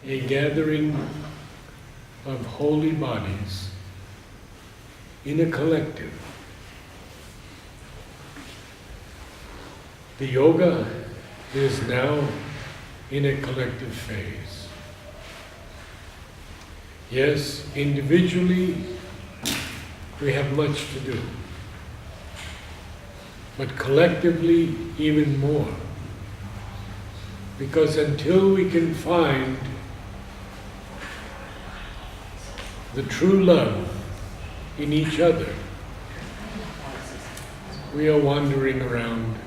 a gathering of holy bodies in a collective. The yoga is now in a collective phase. Yes, individually we have much to do, but collectively even more. Because until we can find the true love in each other, we are wandering around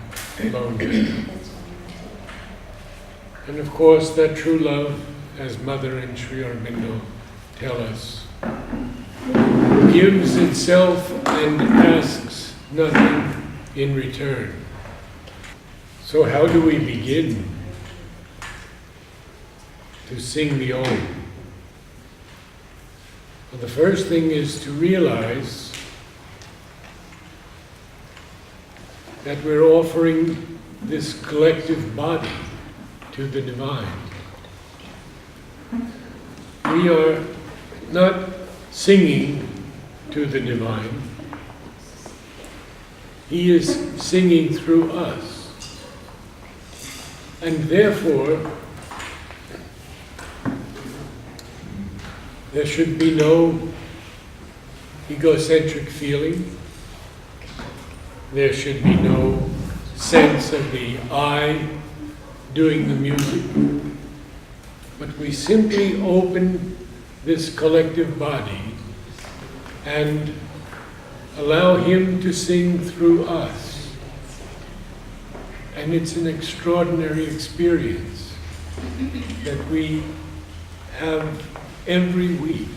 lonely. And of course, that true love, as Mother and Sri Aurobindo tell us, gives itself and asks nothing in return. So how do we begin to sing the Om? Well, the first thing is to realize that we're offering this collective body to the Divine. We are not singing to the Divine. He is singing through us. And therefore, there should be no egocentric feeling. There should be no sense of the I doing the music. But we simply open this collective body and allow Him to sing through us. And it's an extraordinary experience that we have every week.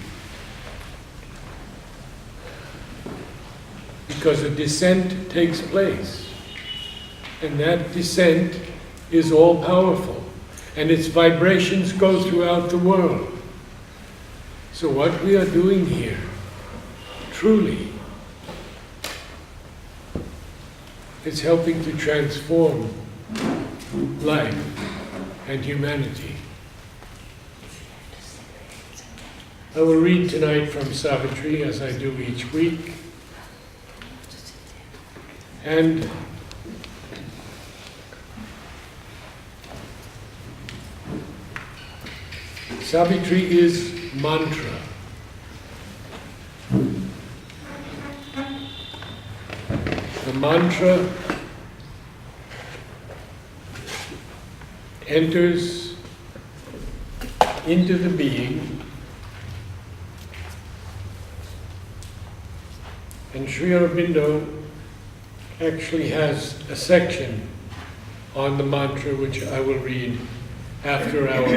Because a descent takes place. And that descent is all powerful. And its vibrations go throughout the world. So what we are doing here, truly, is helping to transform life and humanity. I will read tonight from Savitri, as I do each week. And Savitri is mantra. The mantra enters into the being, and Sri Aurobindo actually has a section on the mantra which I will read after our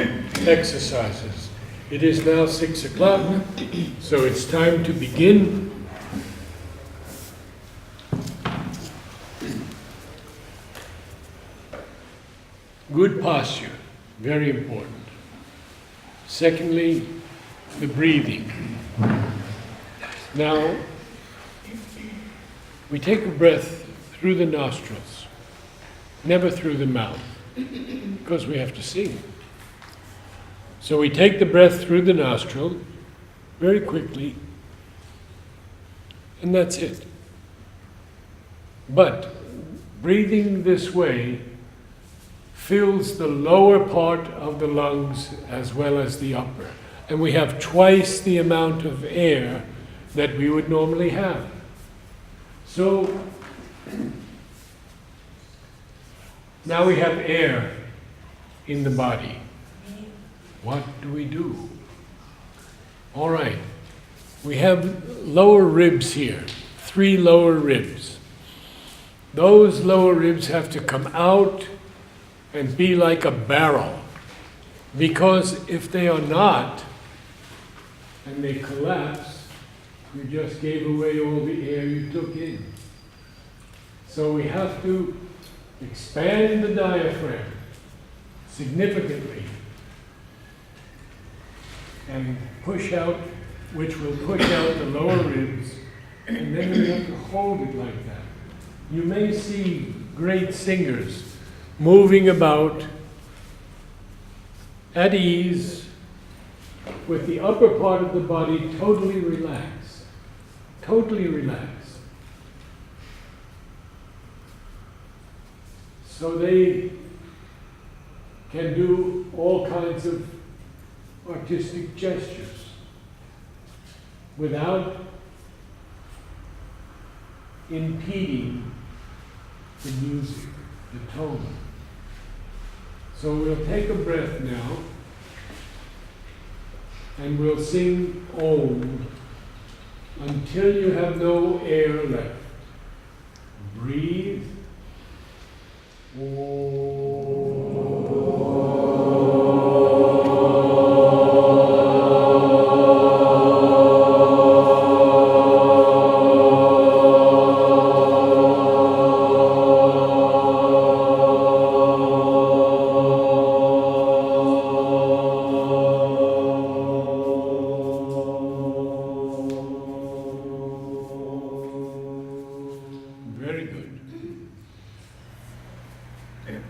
exercises. It is now 6 o'clock, so it's time to begin. Good posture, very important. Secondly, the breathing. Now, we take a breath through the nostrils, never through the mouth, because we have to sing. So we take the breath through the nostril very quickly, and that's it. But breathing this way fills the lower part of the lungs as well as the upper. And we have twice the amount of air that we would normally have. So now we have air in the body. What do we do? All right, we have lower ribs here, 3 lower ribs. Those lower ribs have to come out and be like a barrel, because if they are not, and they collapse, you just gave away all the air you took in. So we have to expand the diaphragm significantly and push out, which will push out the lower ribs, and then we have to hold it like that. You may see great singers moving about at ease with the upper part of the body totally relaxed. Totally relaxed. So they can do all kinds of artistic gestures without impeding the music, the tone. So we'll take a breath now, and we'll sing Om until you have no air left. Breathe.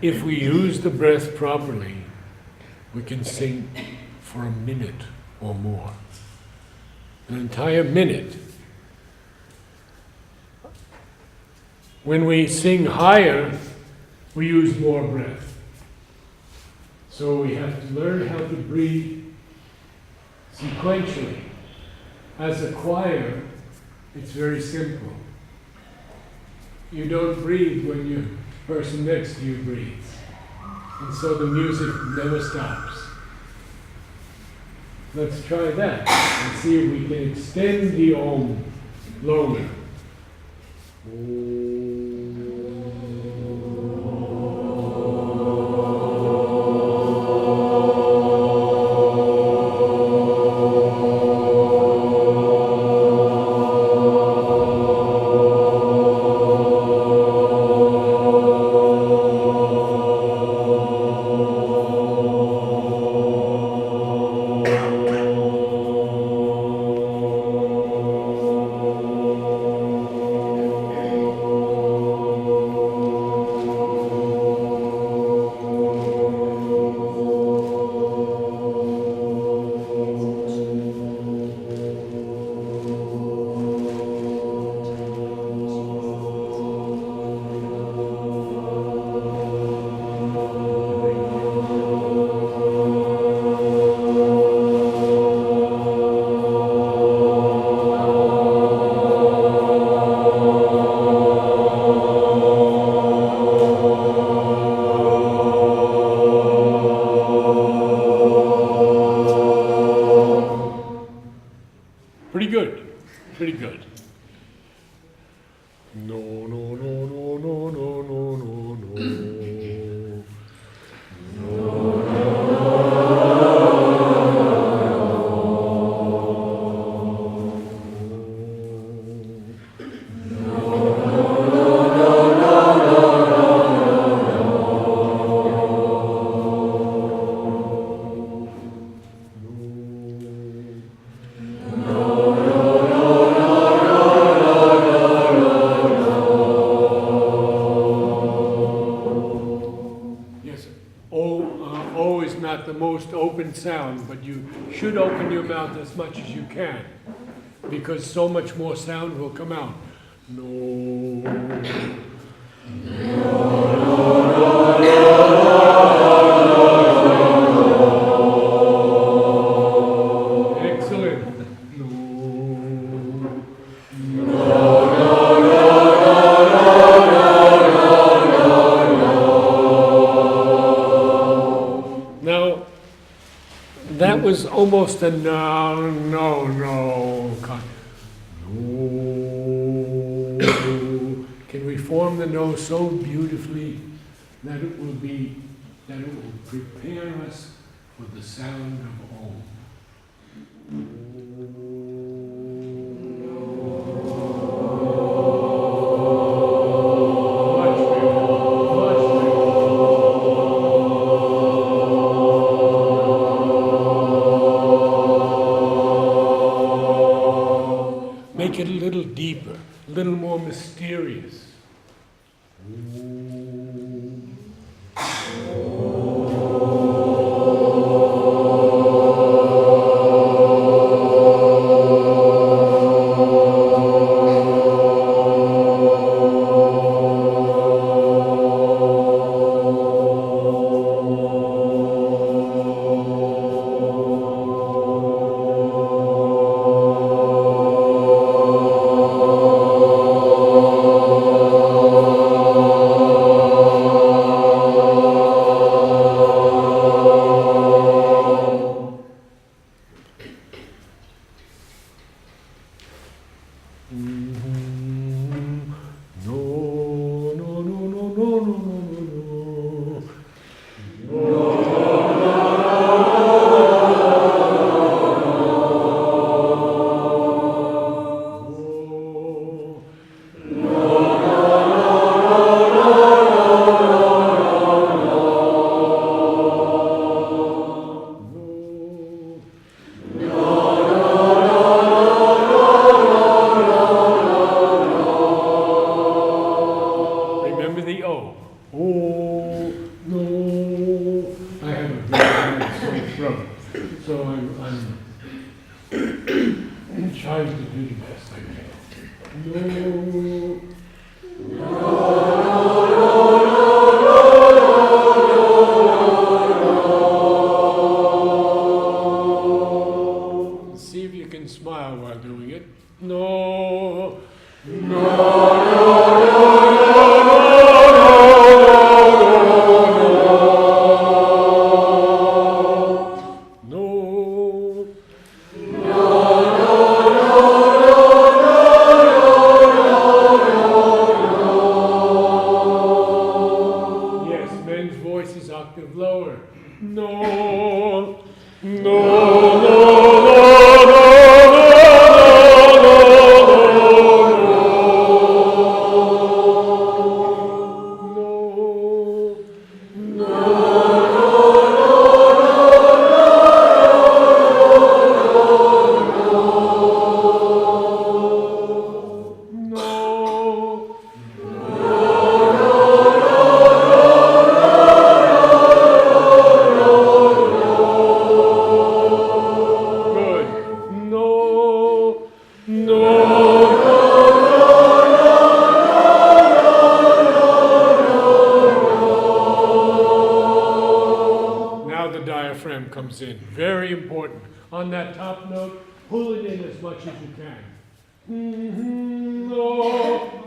If we use the breath properly, we can sing for a minute or more. An entire minute. When we sing higher, we use more breath. So we have to learn how to breathe sequentially. As a choir, it's very simple. You don't breathe when the person next to you breathes. And so the music never stops. Let's try that and see if we can extend the Om longer. Pretty good. Pretty good. No, no, no, no, no, no, no, no, no. O is not the most open sound, but you should open your mouth as much as you can, because so much more sound will come out. No. Excellent. Now, that was almost a no, no, no. No. Can we form the no so beautifully that it will prepare us for the sound of Om? Make it a little deeper, a little more mysterious. Comes in. Very important. On that top note, pull it in as much as you can. No,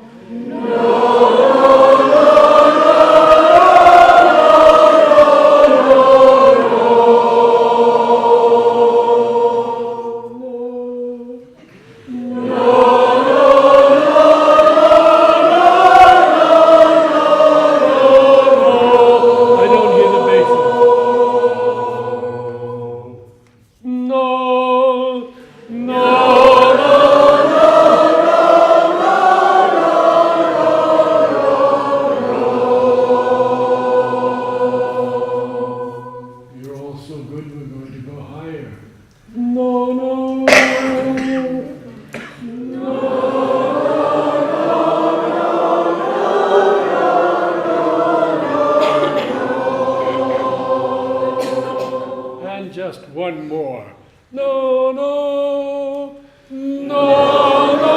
one more. No, no, no, no, no,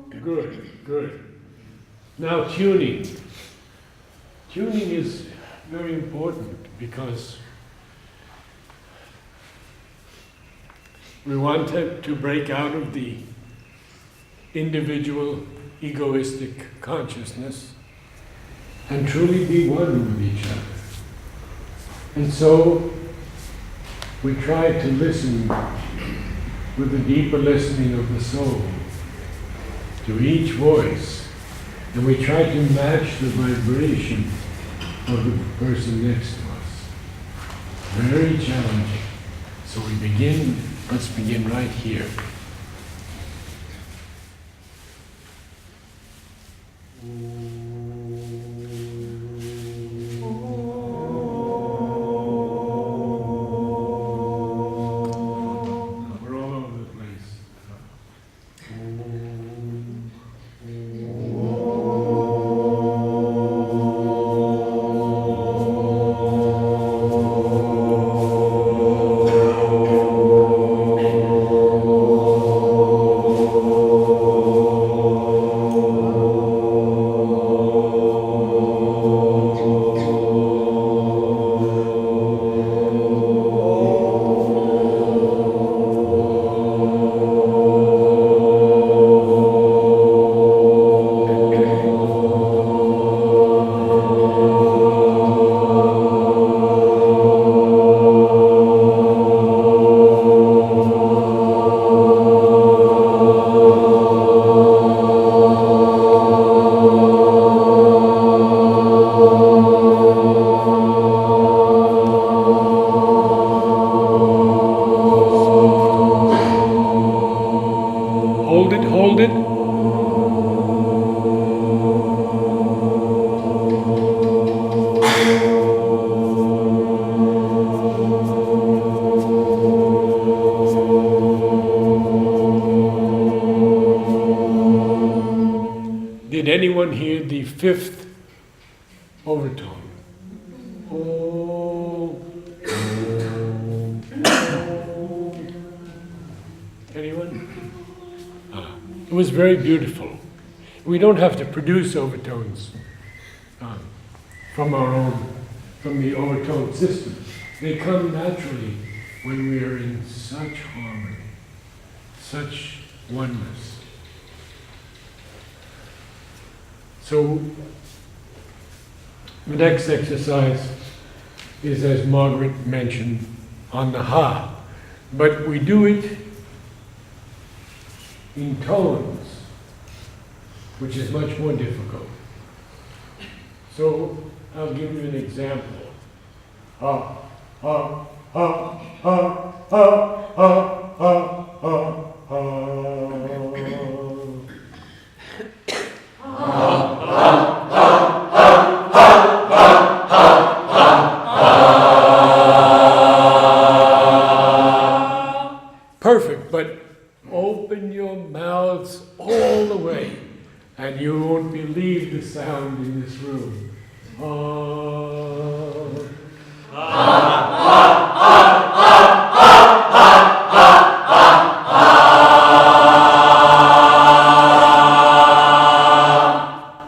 no. Good, good. Now tuning. Tuning is very important because we want to break out of the individual egoistic consciousness and truly be one with each other. And so we try to listen with the deeper listening of the soul to each voice, and we try to match the vibration of the person next to us. Very challenging. So let's begin right here. overtone. Oh, oh, oh. Anyone? It was very beautiful. We don't have to produce overtones from the overtone system. They come naturally when we are in such harmony, such oneness. So, the next exercise is, as Margaret mentioned, on the ha. But we do it in tones, which is much more difficult. So, I'll give you an example. Ha, ha, ha, ha, ha, ha, ha, ha, perfect, but open your mouths all the way, and you won't believe the sound in this room.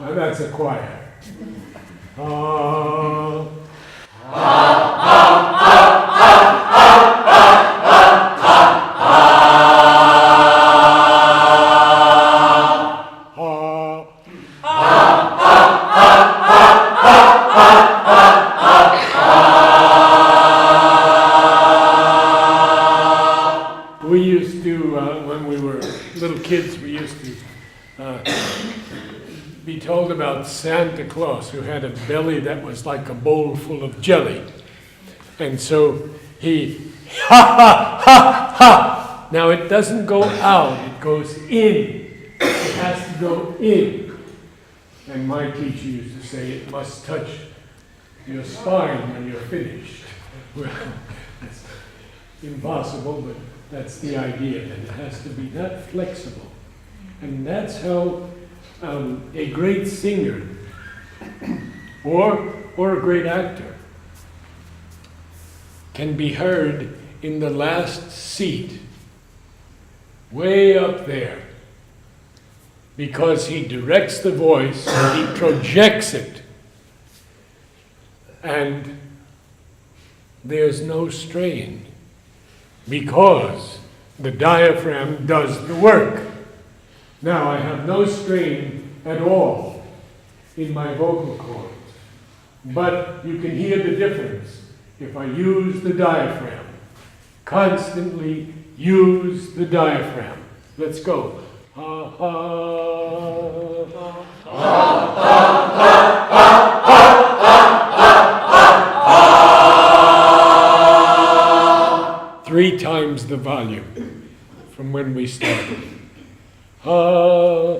Now that's a choir. We used to, when we were little kids, we used to be told about Santa Claus, who had a belly that was like a bowl full of jelly. And so he, ha, ha, ha, ha. Now it doesn't go out, it goes in. It has to go in. And my teacher used to say it must touch your spine when you're finished. Well, that's impossible, but that's the idea, that it has to be that flexible. And that's how a great singer or a great actor can be heard in the last seat, way up there, because he directs the voice, he projects it, and there's no strain, because the diaphragm does the work. Now I have no strain at all in my vocal cords, but you can hear the difference if I use the diaphragm. Constantly use the diaphragm. Let's go. Ha, ha, ha, ha, ha. 3 times the volume from when we started. Ha,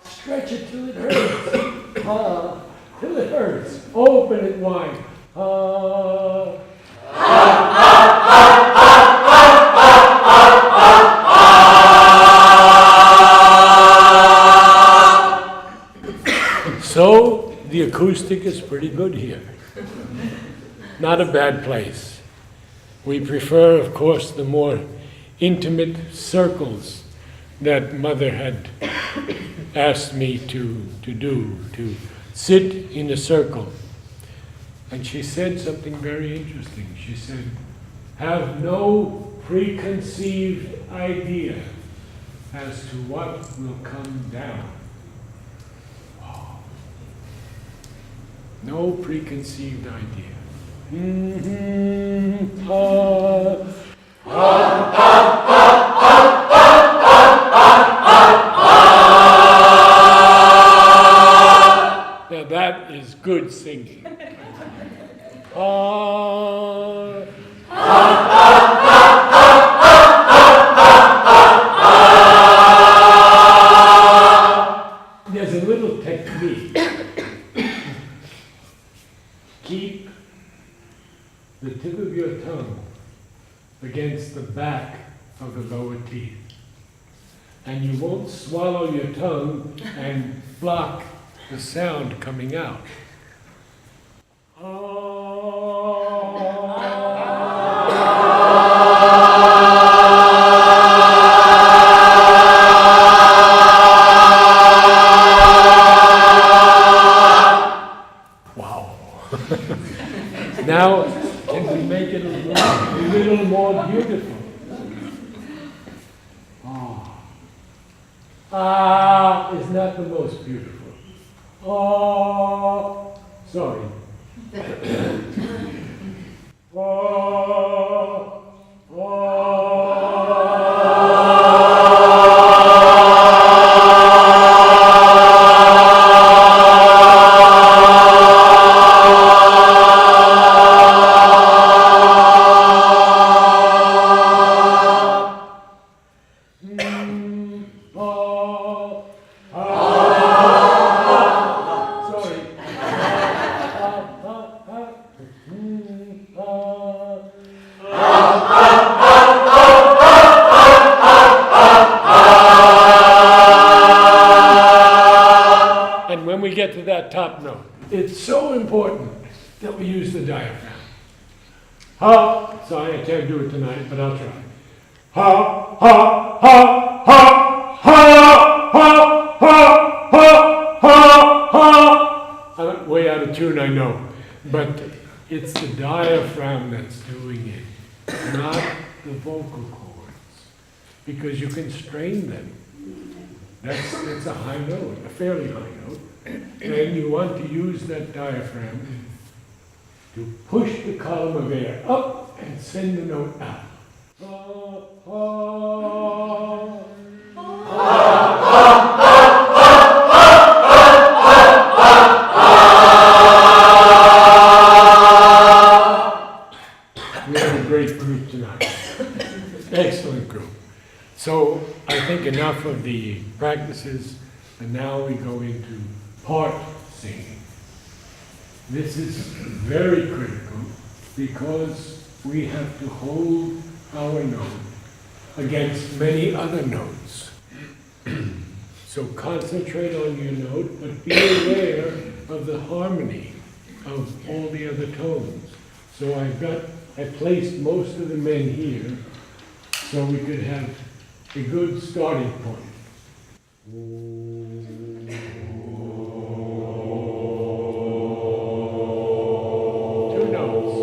stretch it till it hurts. Till it hurts. Open it wide. So the acoustic is pretty good here. Not a bad place. We prefer, of course, the more intimate circles that Mother had asked me to do, to sit in a circle. And she said something very interesting. She said, have no preconceived idea as to what will come down. Wow. No preconceived idea. Mm-hmm. Now that is good singing. there's a little technique. Keep the tip of your tongue against the back of the lower teeth. And you won't swallow your tongue and block the sound coming out. Wow. Now, can we make it a little more beautiful? Is not the most beautiful. Sorry. And when we get to that top note, it's so important that we use the diaphragm. Ha! Sorry, I can't do it tonight, but I'll try. Ha! Ha! Ha! Ha! Ha! Ha! Ha! Ha! Ha! Ha! I'm way out of tune, I know, but it's the diaphragm that's doing it, not the vocal cords, because you can strain them. That's a high note, a fairly high note, and you want to use that diaphragm to push the column of air up and send the note out. We have a great group tonight. Excellent group. So I think enough of the practices, and now we go into part singing. This is very critical because we have to hold our note against many other notes. So concentrate on your note, but be aware of the harmony of all the other tones. So I placed most of the men here so we could have a good starting point. Two notes.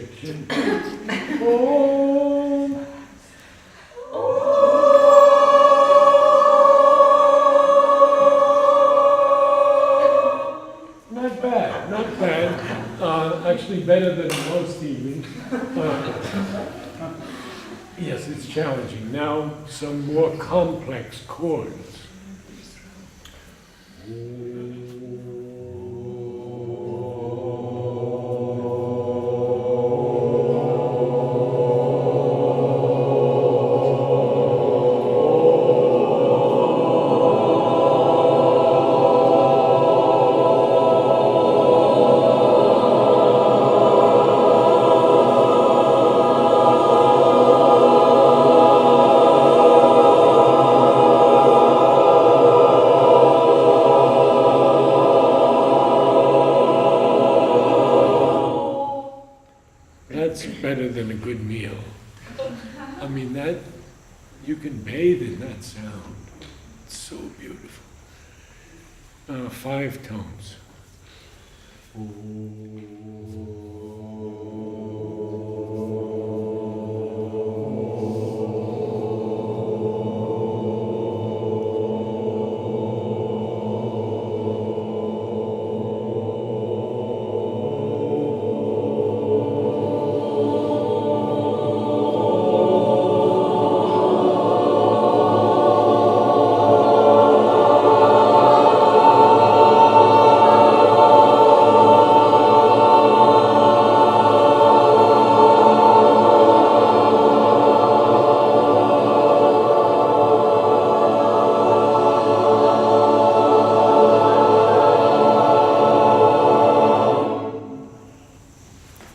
section. Om. Not bad, not bad. Actually better than most evenings. Yes, it's challenging. Now some more complex chords. That's better than a good meal. I mean, that, you can bathe in that sound. It's so beautiful. 5 tones.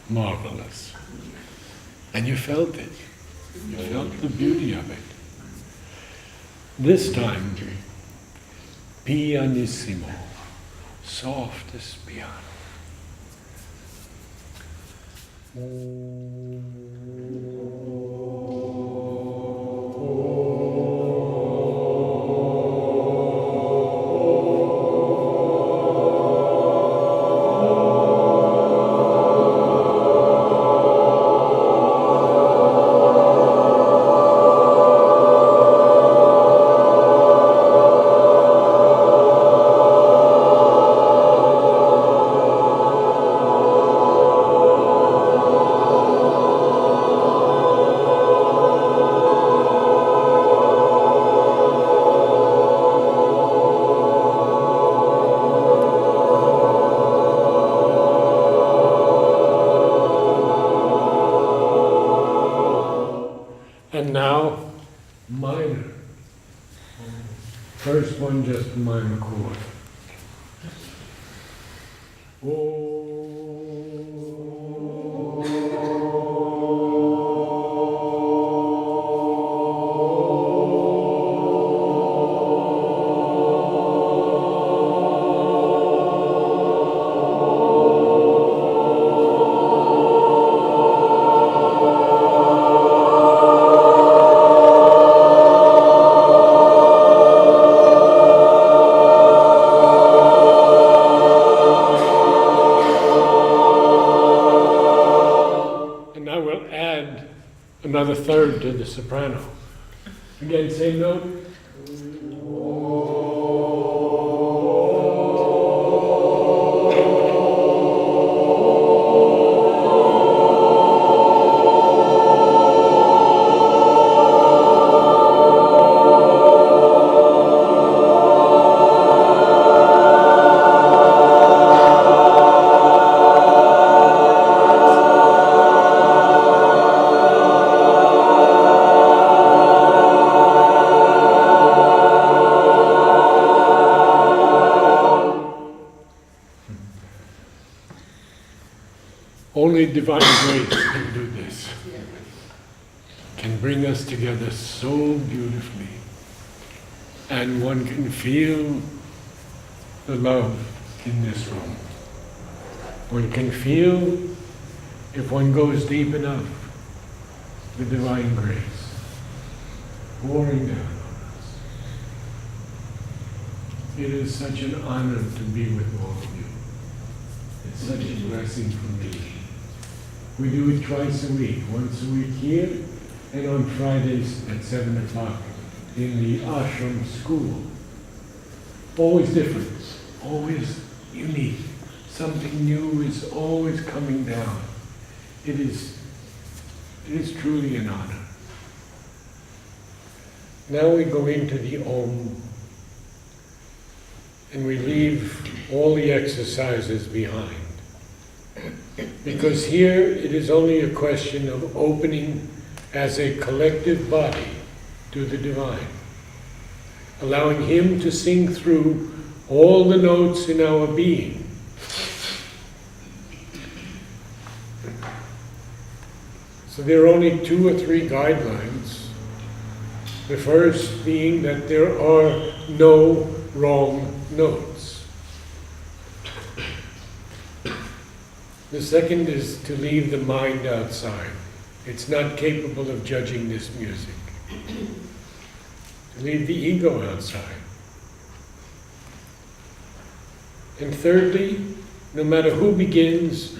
Marvelous. And you felt it. You felt the beauty of it. This time, pianissimo, softest piano. And now, minor. First one, just a minor chord. Now we'll add another third to the soprano. Again, same note. Only divine grace can do this, can bring us together so beautifully. And one can feel the love in this room. One can feel, if one goes deep enough, the divine grace pouring down on us. It is such an honor to be with all of you. It's such a blessing for me. We do it twice a week, once a week here, and on Fridays at 7 o'clock in the ashram school. Always different, always unique. Something new is always coming down. It is truly an honor. Now we go into the Om, and we leave all the exercises behind. Because here it is only a question of opening as a collective body to the Divine, allowing Him to sing through all the notes in our being. So there are only 2 or 3 guidelines. The first being that there are no wrong notes. The second is to leave the mind outside. It's not capable of judging this music. To leave the ego outside. And thirdly, no matter who begins,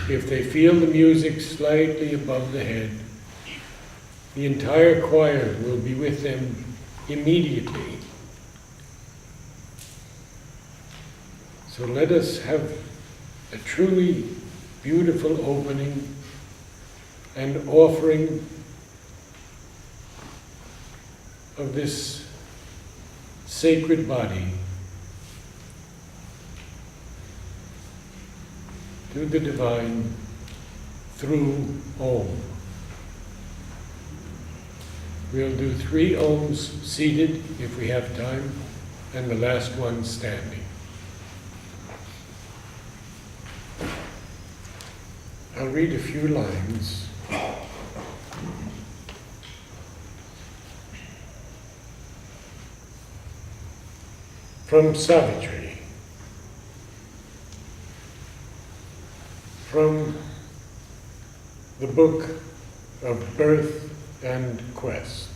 if they feel the music slightly above the head, the entire choir will be with them immediately. So let us have a truly beautiful opening and offering of this sacred body to the Divine through Om. We'll do 3 Oms seated if we have time, and the last one standing. I'll read a few lines. From Savitri, from the book of Birth and Quest.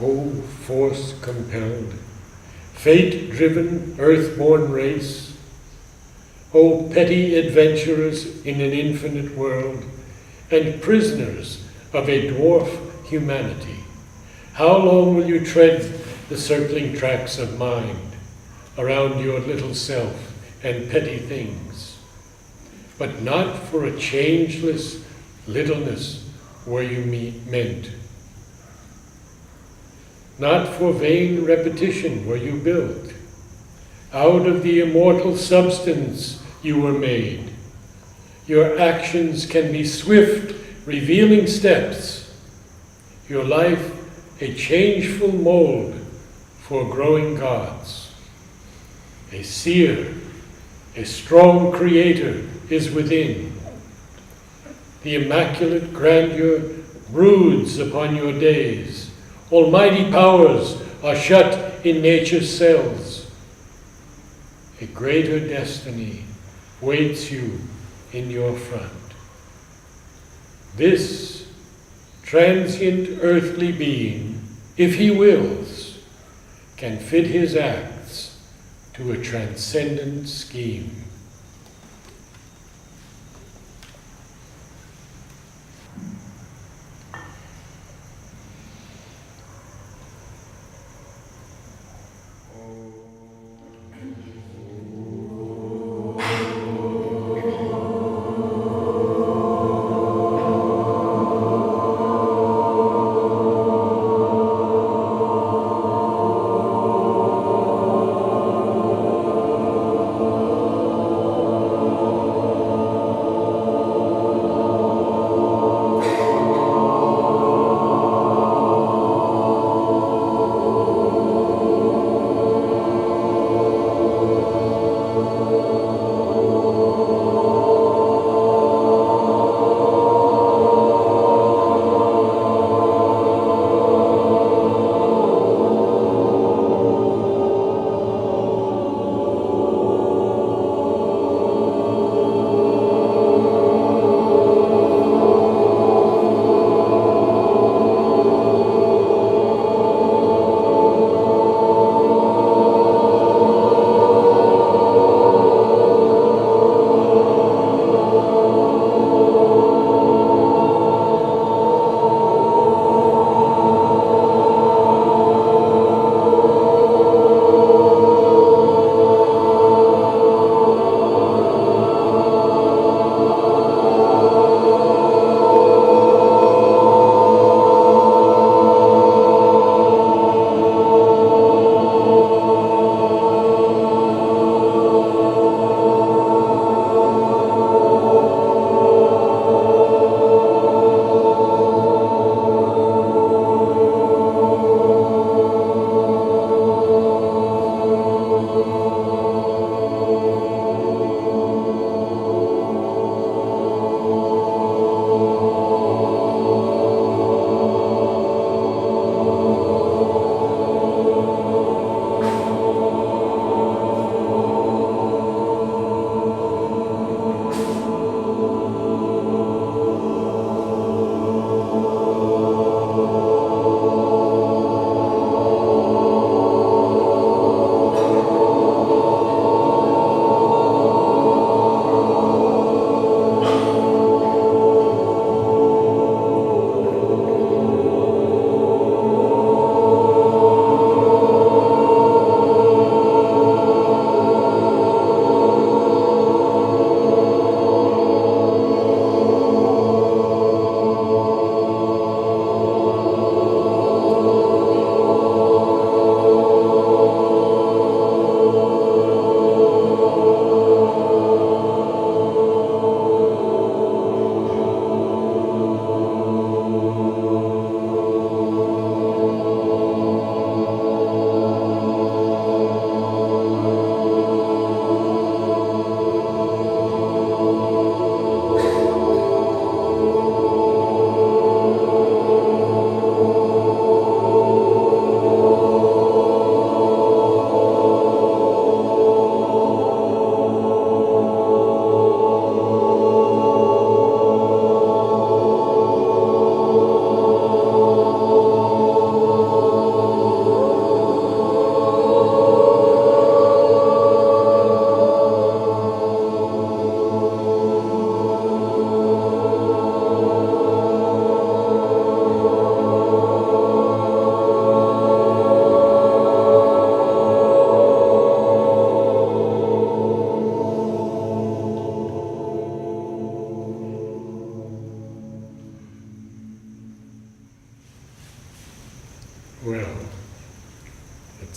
O force-compelled, fate-driven, earth-born race, O petty adventurers in an infinite world, and prisoners of a dwarf humanity, how long will you tread the circling tracks of mind around your little self and petty things? But not for a changeless littleness were you meant. Not for vain repetition were you built. Out of the immortal substance you were made. Your actions can be swift, revealing steps. Your life a changeful mold for growing gods. A seer, a strong creator is within. The immaculate grandeur broods upon your days. Almighty powers are shut in nature's cells. A greater destiny waits you in your front. This transient earthly being, if he wills, can fit his acts to a transcendent scheme.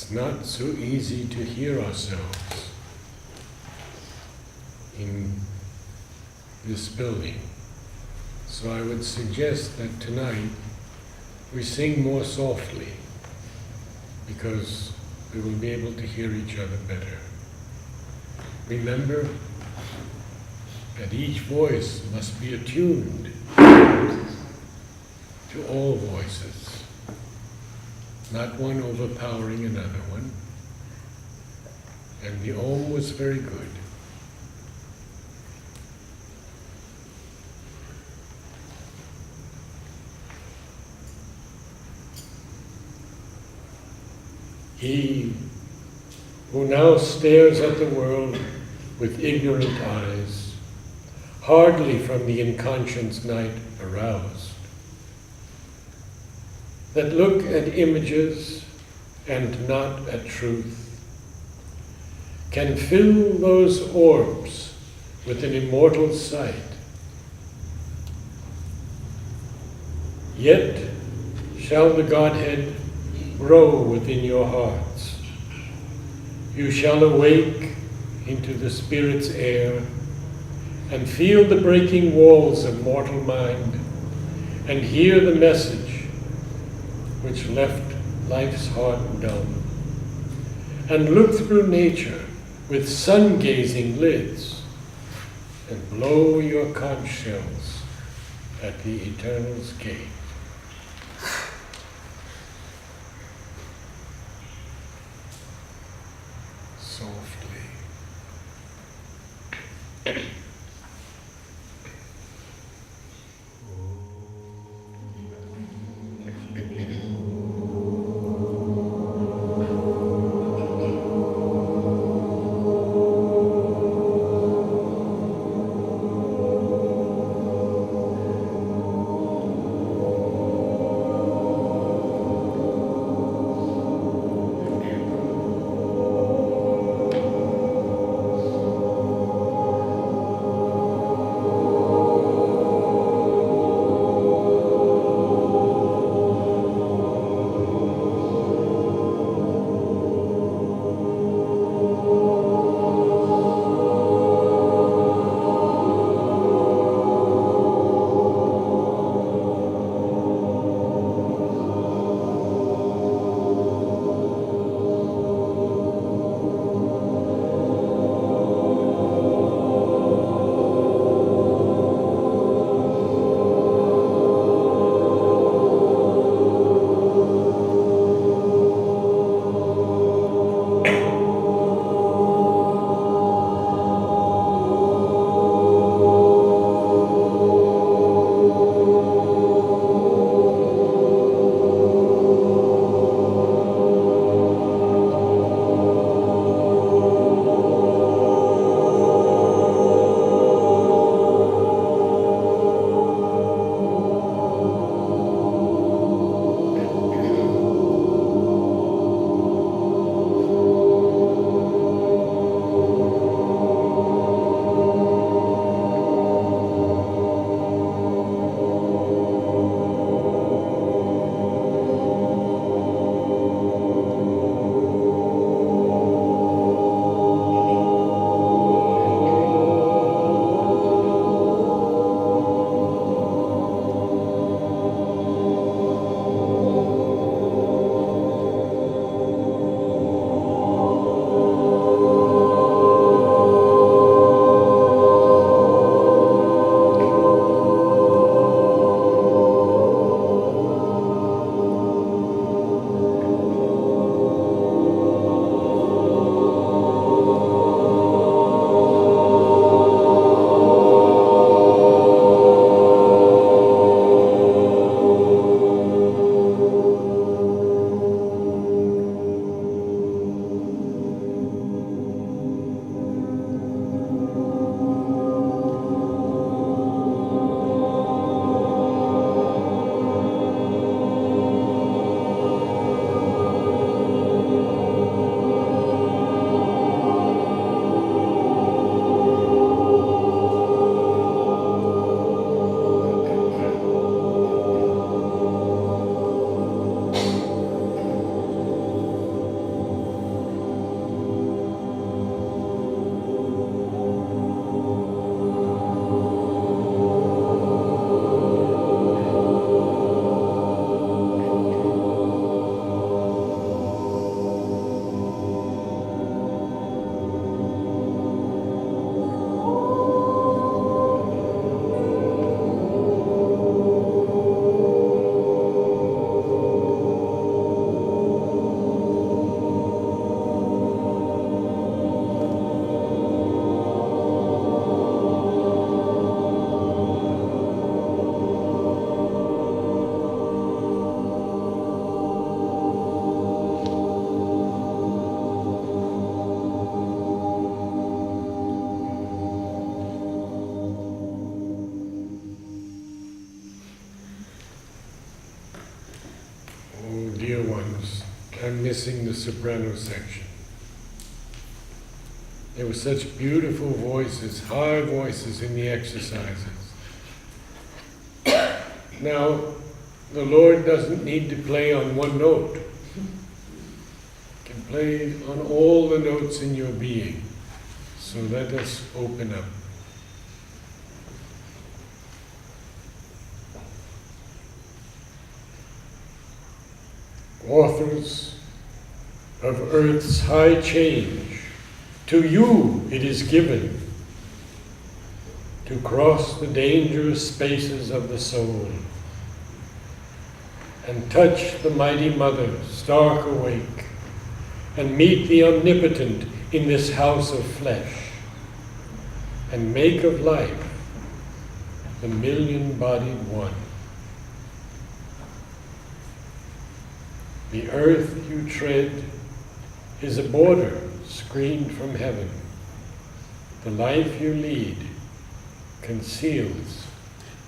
It's not so easy to hear ourselves in this building. So I would suggest that tonight we sing more softly, because we will be able to hear each other better. Remember that each voice must be attuned to all voices, not one overpowering another one. And the Om was very good. He who now stares at the world with ignorant eyes, hardly from the inconscious night aroused, that look at images and not at truth, can fill those orbs with an immortal sight. Yet shall the Godhead grow within your hearts. You shall awake into the Spirit's air and feel the breaking walls of mortal mind and hear the message which left life's heart dumb, and look through nature with sun-gazing lids and blow your conch shells at the Eternal's gate. Softly. dear ones, I'm missing the soprano section. There were such beautiful voices, high voices in the exercises. Now, the Lord doesn't need to play on one note. He can play on all the notes in your being. So let us open up. Authors of earth's high change, to you it is given to cross the dangerous spaces of the soul and touch the mighty mother stark awake and meet the omnipotent in this house of flesh and make of life the million-bodied one. The earth you tread is a border screened from heaven. The life you lead conceals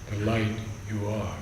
the light you are.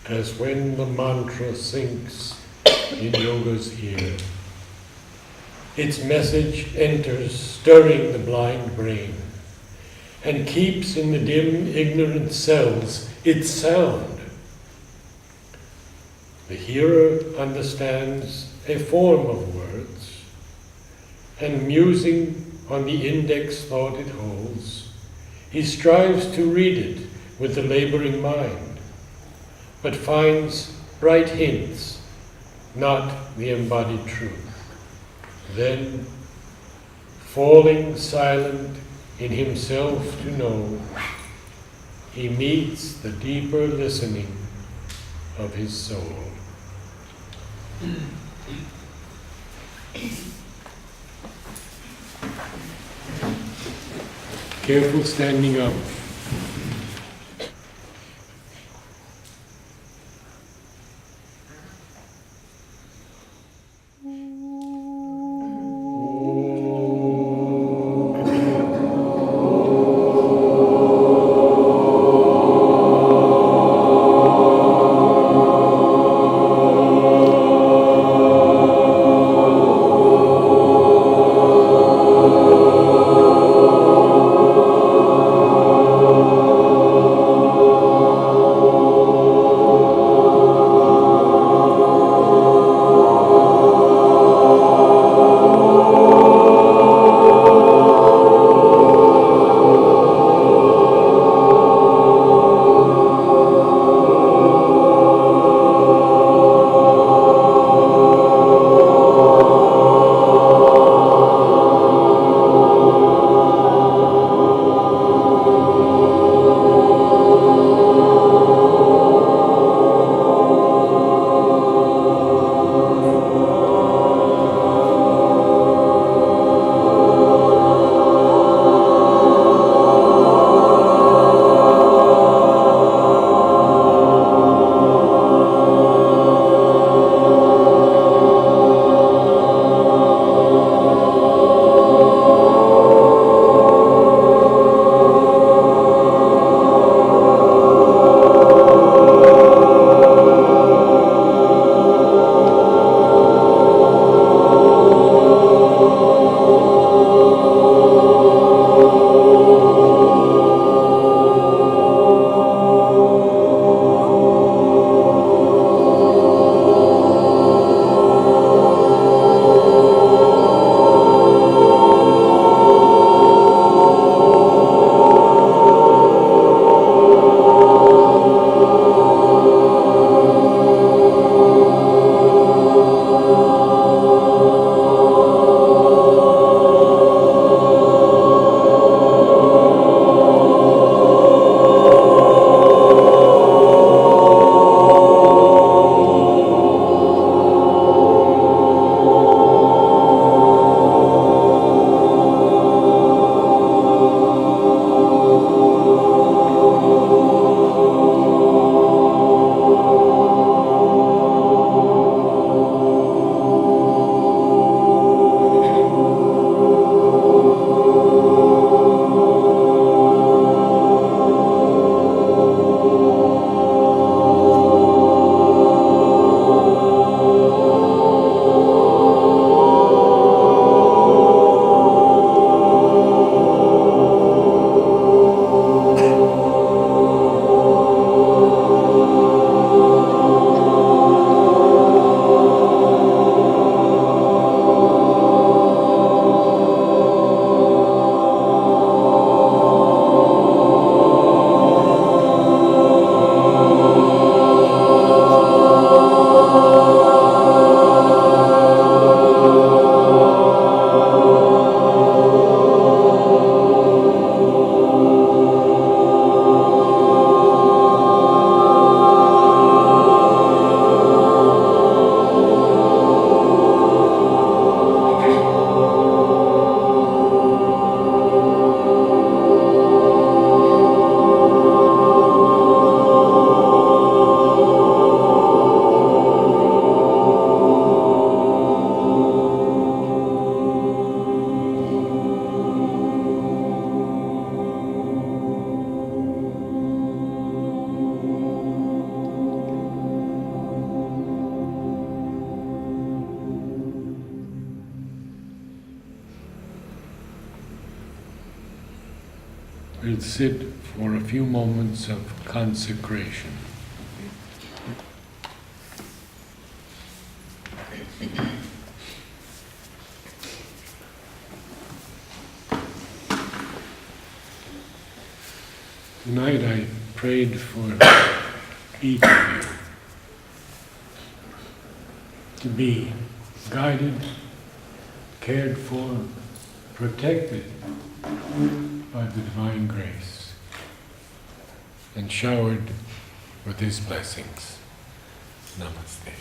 as when the mantra sinks in yoga's ear. Its message enters, stirring the blind brain, and keeps in the dim, ignorant cells its sound, The hearer understands a form of words, and musing on the index thought it holds, he strives to read it with the laboring mind, but finds bright hints, not the embodied truth. Then, falling silent in himself to know, he meets the deeper listening of his soul. Careful standing up. We'll sit for a few moments of consecration. Tonight I prayed for each of you to be guided, cared for, protected by the divine grace, and showered with His blessings. Namaste.